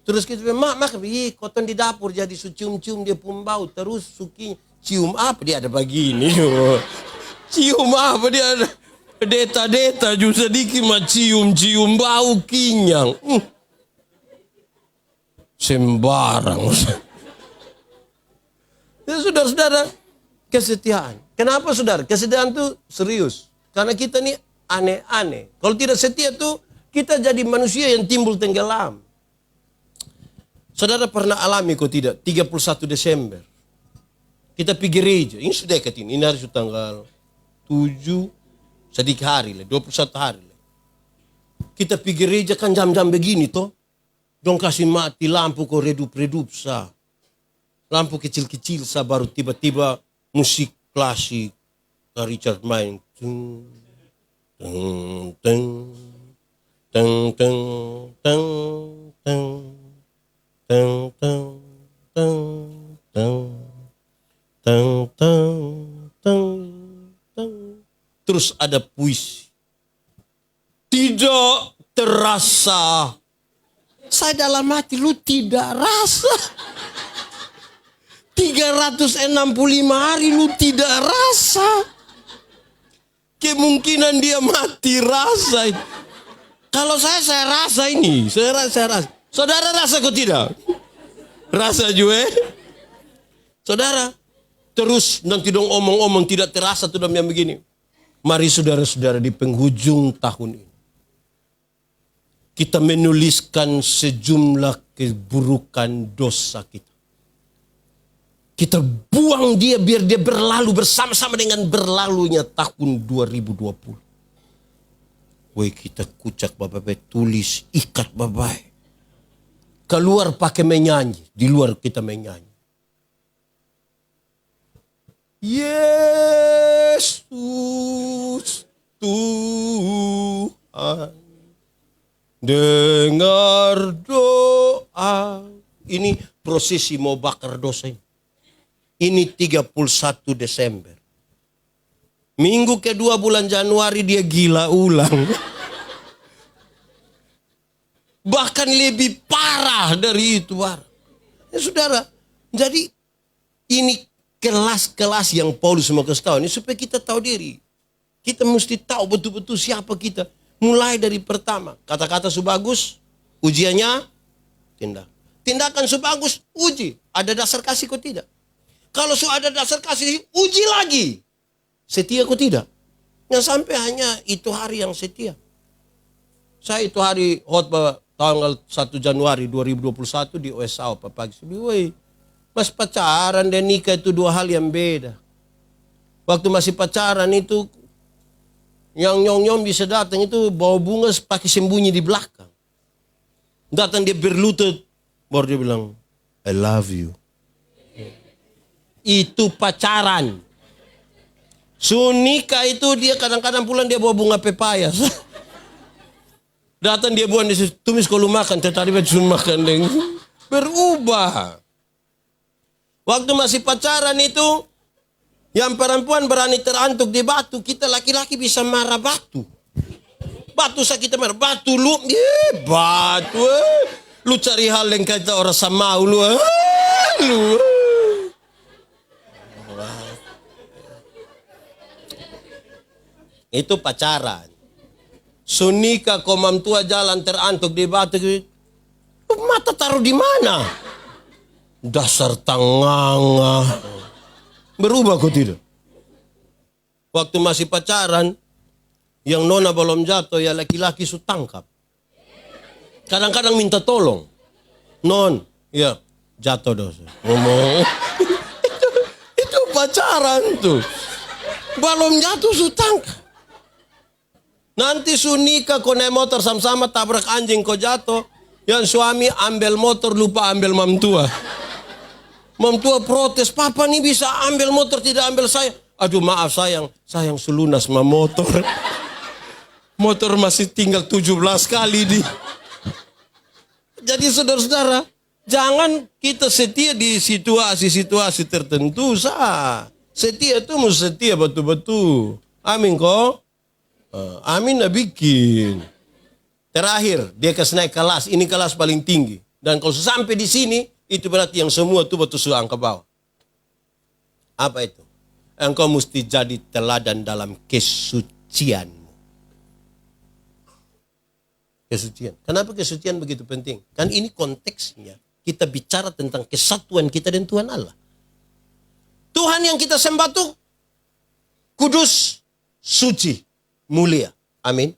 terus kita bilang mak koton di dapur jadi cium-cium dia pun bau terus suki cium apa dia ada begini. Cium apa dia ada deta juga sedikit mah cium bau kenyang. Sembarang. Ya saudara-saudara, kesetiaan. Kenapa saudara? Kesetiaan itu serius. Karena kita ini aneh-aneh. Kalau tidak setia tuh kita jadi manusia yang timbul tenggelam. Saudara pernah alami kok tidak? 31 Desember. Kita pergi gereja. Ini sudah dekat ini. Ini hari tanggal 7 sedikit hari lah, 21 hari lah. Kita pergi gereja kan jam-jam begini toh. Dong kasih mati lampu kok redup-redup sa. Lampu kecil-kecil sa baru tiba-tiba musik klasik. Richard main. Teng, teng, teng, teng, teng, teng, teng, teng, teng, teng, teng, teng, teng, teng. Terus ada puisi. Tidak terasa. Saya dalam hati lu tidak rasa. 365 hari lu tidak rasa. Kemungkinan dia mati rasa. Kalau saya rasa ini. Saya rasa. Saudara rasa kok tidak? Rasa juga. Saudara. Terus nanti dong omong-omong tidak terasa tuh yang begini. Mari saudara-saudara di penghujung tahun ini. Kita menuliskan sejumlah keburukan dosa kita. Kita buang dia biar dia berlalu bersama-sama dengan berlalunya tahun 2020. Woi kita kucak bapak tulis ikat bapak. Keluar pakai menyanyi. Di luar kita menyanyi. Yesus Tuhan. Dengar doa. Ini prosesi mau bakar dosa ini. Ini 31 Desember. Minggu kedua bulan Januari dia gila ulang. Bahkan lebih parah dari itu. Ya saudara, jadi ini kelas-kelas yang Paulus mau kasih tahu ini supaya kita tahu diri. Kita mesti tahu betul-betul siapa kita. Mulai dari pertama, kata-kata subagus, ujiannya tindak. Tindakan subagus, uji. Ada dasar kasih kok tidak? Kalau sudah ada dasar kasih, uji lagi. Setia kok tidak? Yang sampai hanya itu hari yang setia. Saya itu hari khotbah tanggal 1 Januari 2021 di OSA pagi. Woi, mas pacaran dan nikah itu dua hal yang beda. Waktu masih pacaran itu yang nyong-nyong bisa datang itu bawa bunga pakai sembunyi di belakang. Datang dia berlutut, baru dia bilang, I love you. Itu pacaran. Sunika itu dia kadang-kadang pulang dia bawa bunga pepaya. Datang dia buang di situ, tumis kalau makan, tadi baca makan deng. Berubah. Waktu masih pacaran itu, yang perempuan berani terantuk di batu, kita laki-laki bisa marah batu. Batu sakit marah, batu lu, batu. Lu cari hal yang kata orang sama lu. Lu. Itu pacaran. Sunika komam tua jalan terantuk di batu. Mata taruh di mana? Dasar tanganga. Berubah kok tidak? Waktu masih pacaran, yang nona belum jatuh ya laki-laki su tangkap. Kadang-kadang minta tolong. Non, ya jatuh dosa. Ngomong. itu pacaran tuh. Belum jatuh su tangkap. Nanti su nikah kau naik motor sama-sama tabrak anjing kau jatuh. Yang suami ambil motor lupa ambil mam tua. Mam tua protes, papa nih bisa ambil motor tidak ambil saya. Aduh maaf sayang selunas mam motor. Motor masih tinggal 17 kali di. Jadi saudara-saudara, jangan kita setia di situasi-situasi tertentu. Setia itu mesti setia betul-betul. Amin kok. Amin bikin. Terakhir, dia kasih naik kelas. Ini kelas paling tinggi. Dan kalau sampai di sini, itu berarti yang semua itu betul sudah ke bawah. Apa itu? Engkau mesti jadi teladan dalam kesucianmu. Kesucian. Kenapa kesucian begitu penting? Kan ini konteksnya. Kita bicara tentang kesatuan kita dan Tuhan Allah. Tuhan yang kita sembah itu kudus, suci, mulia. Amin.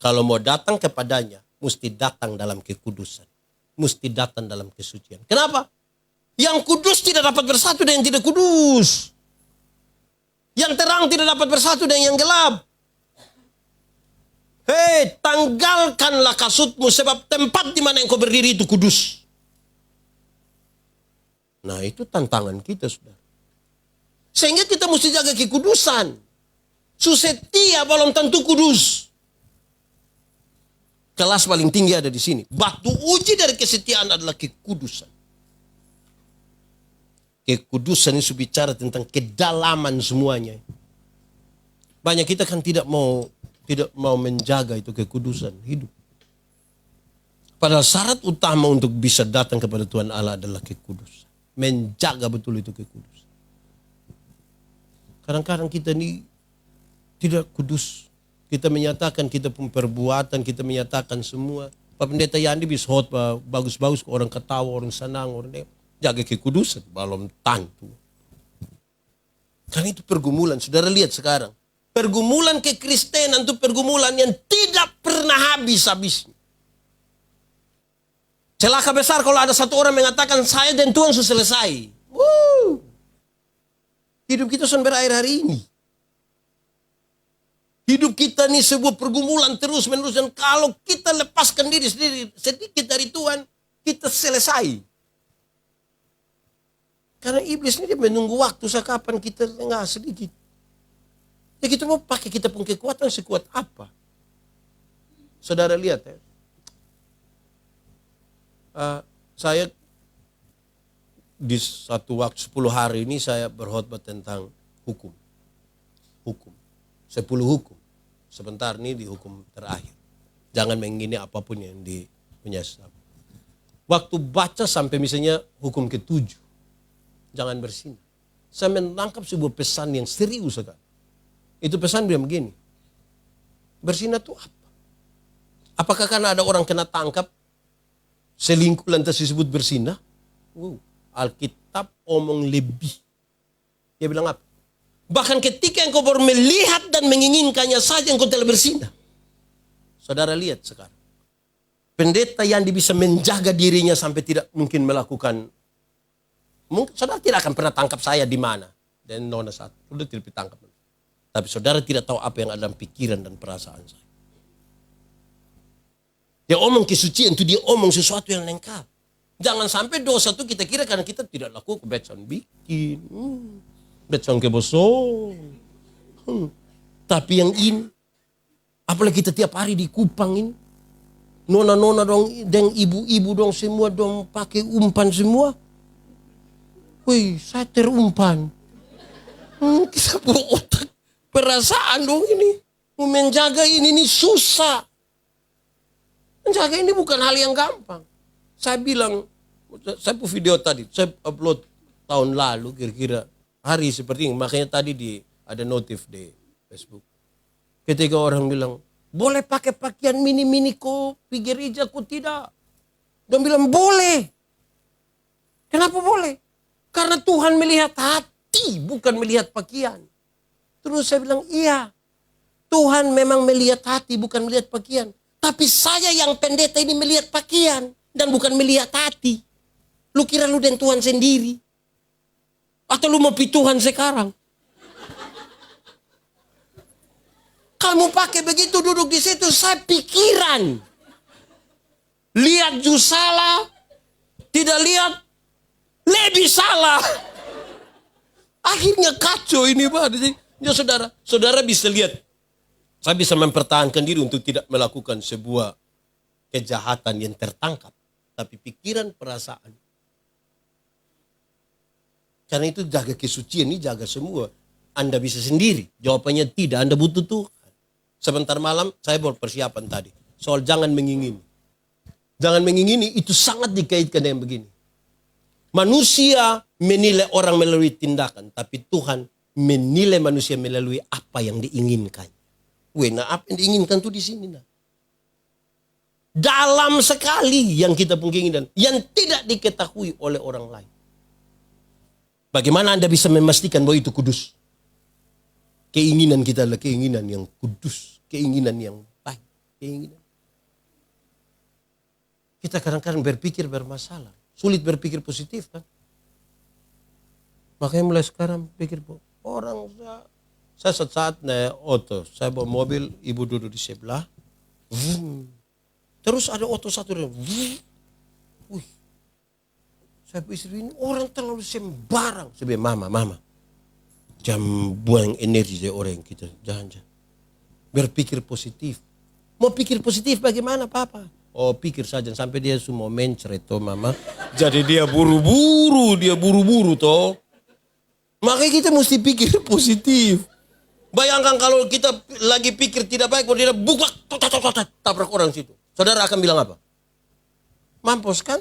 Kalau mau datang kepadanya, mesti datang dalam kekudusan. Mesti datang dalam kesucian. Kenapa? Yang kudus tidak dapat bersatu dengan yang tidak kudus. Yang terang tidak dapat bersatu dengan yang gelap. Hei, tanggalkanlah kasutmu sebab tempat di mana engkau berdiri itu kudus. Nah, itu tantangan kita, saudara. Sehingga kita mesti jaga kekudusan. Setia belum tentu kudus. Kelas paling tinggi ada di sini. Batu uji dari kesetiaan adalah kekudusan. Kekudusan itu bicara tentang kedalaman semuanya. Banyak kita kan tidak mau menjaga itu kekudusan hidup. Padahal syarat utama untuk bisa datang kepada Tuhan Allah adalah kekudusan. Menjaga betul itu kekudusan. Kadang-kadang kita ini tidak kudus. Kita menyatakan kita pun perbuatan, kita menyatakan semua. Pak Pendeta Yandi bisa hot bagus-bagus, orang ketawa, orang senang, orang jaga kekudusan. Belum tentu. Karena itu pergumulan. Saudara lihat sekarang. Pergumulan kekristenan itu pergumulan yang tidak pernah habis-habisnya. Celaka besar kalau ada satu orang mengatakan saya dan Tuhan sudah selesai. Hidup kita sudah berakhir hari ini. Hidup kita ini sebuah pergumulan terus-menerus. Dan kalau kita lepaskan diri sendiri sedikit dari Tuhan, kita selesai. Karena iblis ini dia menunggu waktu kapan kita lengah sedikit. Ya kita mau pakai kita pun kekuatan sekuat apa? Saudara lihat ya. Saya di satu waktu 10 hari ini saya berkhotbah tentang hukum. Hukum. 10 hukum. Sebentar ini di hukum terakhir. Jangan mengingini apapun yang punya Islam. Waktu baca sampai misalnya hukum ke-7. Jangan bersinah. Saya menangkap sebuah pesan yang serius sekali. Itu pesan dia begini. Bersinah itu apa? Apakah karena ada orang kena tangkap selingkuh lantas disebut bersinah? Alkitab omong lebih. Dia bilang apa? Bahkan ketika engkau baru melihat dan menginginkannya saja engkau telah bersinah. Saudara lihat sekarang. Pendeta yang bisa menjaga dirinya sampai tidak mungkin melakukan. Mungkin saudara tidak akan pernah tangkap saya di mana. Dan nona satu. Sudah tidak ditangkap. Tapi saudara tidak tahu apa yang ada dalam pikiran dan perasaan saya. Dia omong kesucian itu dia omong sesuatu yang lengkap. Jangan sampai dosa itu kita kira karena kita tidak laku kebecan bikin. Becan kebosong. Tapi yang ini. Apalagi kita tiap hari di Kupang ini. Nona-nona dong dan ibu-ibu dong semua dong pakai umpan semua. Wih, saya terumpan. Kita berotak. Perasaan dong ini. Menjaga ini susah. Menjaga ini bukan hal yang gampang. Saya bilang, saya pun video tadi, saya upload tahun lalu kira-kira hari seperti ini. Makanya tadi ada notif di Facebook. Ketika orang bilang, boleh pakai pakaian mini-mini kok, pergi gereja kok tidak. Dan bilang, boleh. Kenapa boleh? Karena Tuhan melihat hati, bukan melihat pakaian. Terus saya bilang, iya. Tuhan memang melihat hati, bukan melihat pakaian. Tapi saya yang pendeta ini melihat pakaian. Dan bukan melihat hati. Lu kira lu dan Tuhan sendiri? Atau lu mau pi Tuhan sekarang? Kamu pakai begitu duduk di situ, saya pikiran. Lihat ju salah. Tidak lihat, lebih salah. Akhirnya kacau ini, Pak. Ya saudara bisa lihat Saya bisa mempertahankan diri untuk tidak melakukan sebuah kejahatan yang tertangkap. Tapi pikiran, perasaan. Karena itu jaga kesucian ini, jaga semua. Anda bisa sendiri. Jawabannya tidak, Anda butuh Tuhan. Sebentar malam saya buat persiapan tadi. Soal jangan mengingini. Jangan mengingini itu sangat dikaitkan dengan begini. Manusia menilai orang melalui tindakan. Tapi Tuhan menilai manusia melalui apa yang diinginkan. Nah apa yang diinginkan itu di sini. Nah. Dalam sekali yang kita punya keinginan. Yang tidak diketahui oleh orang lain. Bagaimana Anda bisa memastikan bahwa itu kudus? Keinginan kita adalah keinginan yang kudus. Keinginan yang baik. Keinginan. Kita kadang-kadang berpikir bermasalah. Sulit berpikir positif kan. Makanya mulai sekarang pikir orang saya saat naik oto, saya bawa mobil, ibu duduk di sebelah. Terus ada oto satu dan wih. Saya istri ini orang terlalu sembarang. Saya bilang, mama. Jangan buang energi dari orang yang kita. Jangan. Berpikir positif. Mau pikir positif bagaimana papa? Oh pikir saja sampai dia semua mencret toh mama. Jadi dia buru-buru toh. Makanya kita mesti pikir positif. Bayangkan kalau kita lagi pikir tidak baik, kalau dia buka, tabrak orang situ. Saudara akan bilang apa? Mampus kan?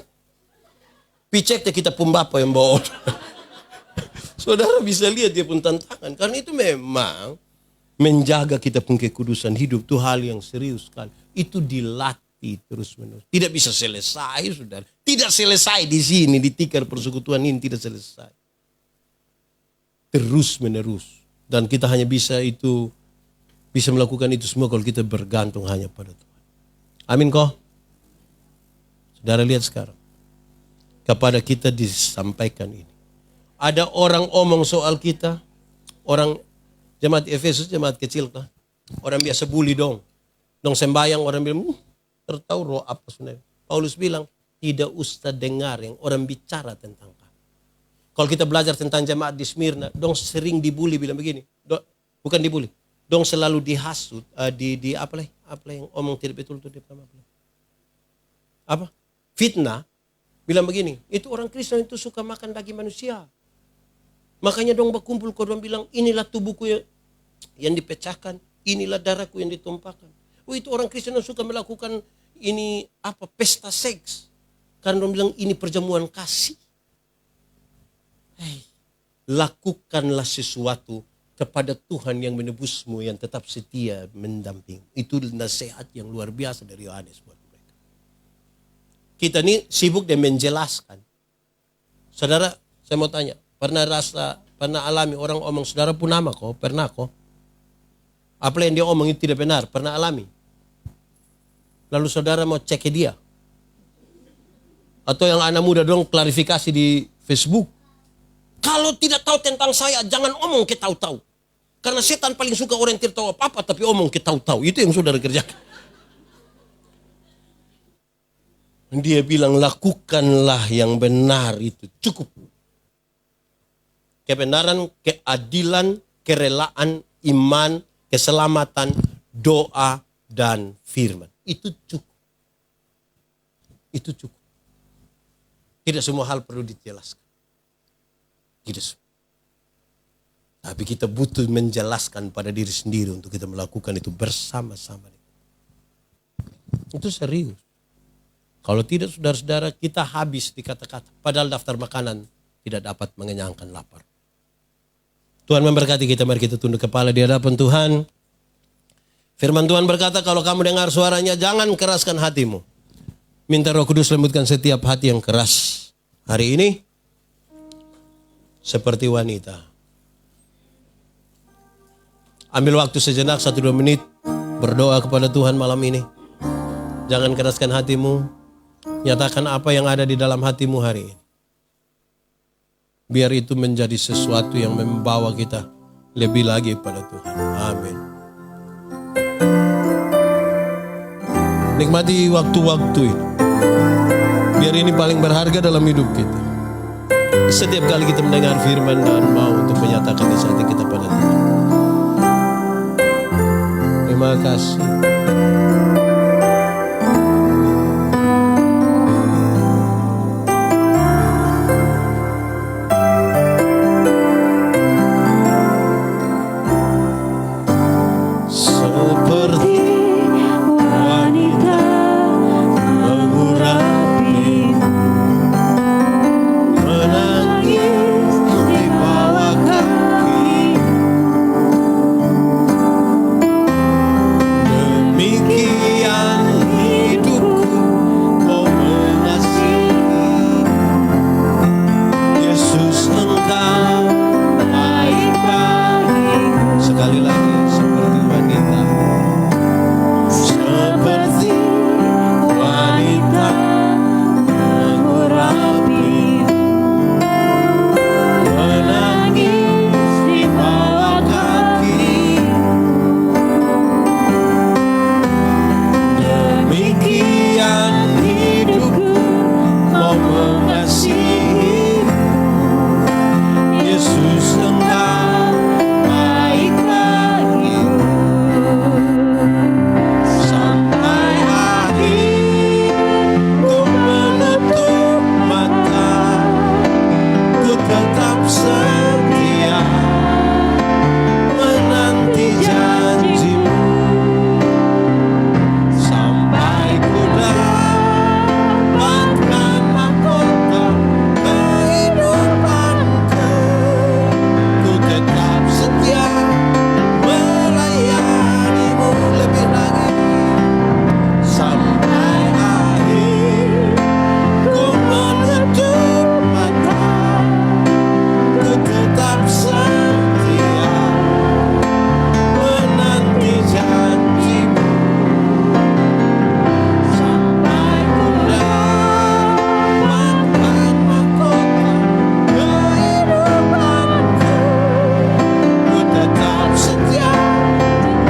Picek kita pun bapak yang bawa. Saudara bisa lihat dia pun tantangan. Karena itu memang menjaga kita pun kekudusan hidup itu hal yang serius sekali. Itu dilatih terus menerus. Tidak bisa selesai, saudara. Tidak selesai di sini, di tikar persekutuan ini tidak selesai. Terus menerus. Dan kita hanya bisa melakukan itu semua kalau kita bergantung hanya pada Tuhan. Amin kok. Saudara lihat sekarang. Kepada kita disampaikan ini. Ada orang omong soal kita. Orang jemaat Efesus, jemaat kecil kan. Orang biasa bully dong. Dong sembayang orang bilang, tertahu roh apa sebenarnya. Paulus bilang, tidak usah dengar yang orang bicara tentang kamu. Kalau kita belajar tentang jemaat di Smyrna, dong sering dibully bilang begini. Bukan dibully. Dong selalu dihasut, apa yang omong tidak betul itu apa? Fitnah. Bilang begini, itu orang Kristen itu suka makan daging manusia. Makanya dong berkumpul, dong bilang, inilah tubuhku yang dipecahkan, inilah darahku yang ditumpahkan. Itu orang Kristen yang suka melakukan ini pesta seks. Karena dong bilang ini perjamuan kasih. Lakukanlah sesuatu kepada Tuhan yang menebusmu, yang tetap setia mendamping. Itu nasihat yang luar biasa dari Yohanes buat mereka. Kita ini sibuk dan menjelaskan. Saudara, saya mau tanya, pernah alami orang omong saudara pun nama kok? Pernah kok? Apa yang dia omong itu tidak benar? Pernah alami? Lalu saudara mau cek dia? Atau yang anak muda dong klarifikasi di Facebook? Kalau tidak tahu tentang saya, jangan omong ke tahu-tahu. Karena setan paling suka orang yang tidak tahu apa-apa, tapi omong ke tahu-tahu. Itu yang saudara kerjakan. Dia bilang, lakukanlah yang benar itu. Cukup. Kebenaran, keadilan, kerelaan, iman, keselamatan, doa, dan firman. Itu cukup. Itu cukup. Tidak semua hal perlu dijelaskan. Tidak. Tapi kita butuh menjelaskan pada diri sendiri untuk kita melakukan itu bersama-sama. Itu serius. Kalau tidak saudara-saudara kita habis di kata-kata. Padahal daftar makanan tidak dapat mengenyangkan lapar. Tuhan memberkati kita. Mari kita tunduk kepala di hadapan Tuhan. Firman Tuhan berkata, kalau kamu dengar suaranya jangan keraskan hatimu. Minta Roh Kudus lembutkan setiap hati yang keras. Hari ini seperti wanita. Ambil waktu sejenak 1-2 menit. Berdoa kepada Tuhan malam ini. Jangan keraskan hatimu. Nyatakan apa yang ada di dalam hatimu hari ini. Biar itu menjadi sesuatu yang membawa kita lebih lagi pada Tuhan. Amin. Nikmati waktu-waktu ini. Biar ini paling berharga dalam hidup kita. Setiap kali kita mendengar firman dan mau untuk menyatakan di hati kita pada Tuhan. Terima terima kasih. Seperti wanita mengurapi, menangis di bawah kaki. Demikian hidupku, kau mengasihi. Yesus, Engkau baik bagiku. Sekali lagi, seperti wanita, seperti wanita mengurapi, menangis di bawah kaki. Demikian hidupku, kau mengasihi. Yesus, Engkau baik bagiku. Sampai akhir ku menutup mata, ku tetap setia menanti janjimu. Sampai ku dapatkan mahkota kehidupanku, ku tetap setia melayanimu. Lebih lagi, sampai akhir ku menutup mata, ku tetap setia menanti janjimu. Sampai ku dapatkan mahkota kehidupanku, ku tetap setia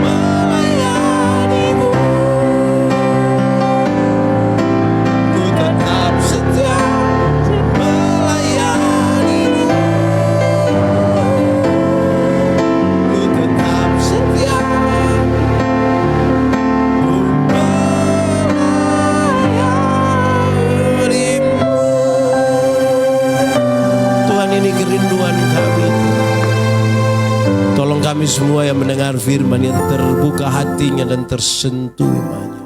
melayanimu. Ku tetap setia melayanimu. Ku tetap setia melayanimu. Tuhan, ini kerinduan kami. Tolong kami semua yang mendengar firman yang terbuka hatinya dan tersentuh imannya.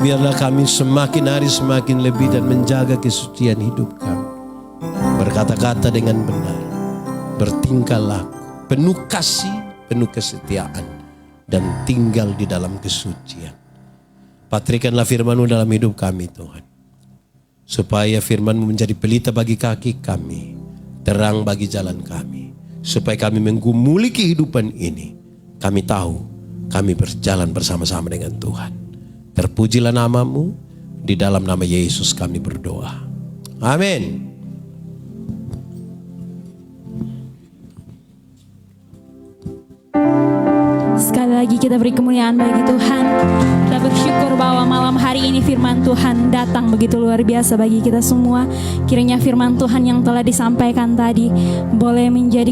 Biarlah kami semakin hari semakin lebih dan menjaga kesucian hidup kami. Berkata-kata dengan benar, bertingkah laku, penuh kasih, penuh kesetiaan, dan tinggal di dalam kesucian. Patrikanlah firman-Mu dalam hidup kami, Tuhan. Supaya firman-Mu menjadi pelita bagi kaki kami, terang bagi jalan kami. Supaya kami menggumuli kehidupan ini. Kami tahu kami berjalan bersama-sama dengan Tuhan. Terpujilah nama-Mu, di dalam nama Yesus kami berdoa. Amin. Sekali lagi kita beri kemuliaan bagi Tuhan. Kita bersyukur bahwa malam hari ini firman Tuhan datang begitu luar biasa bagi kita semua. Kiranya firman Tuhan yang telah disampaikan tadi boleh menjadi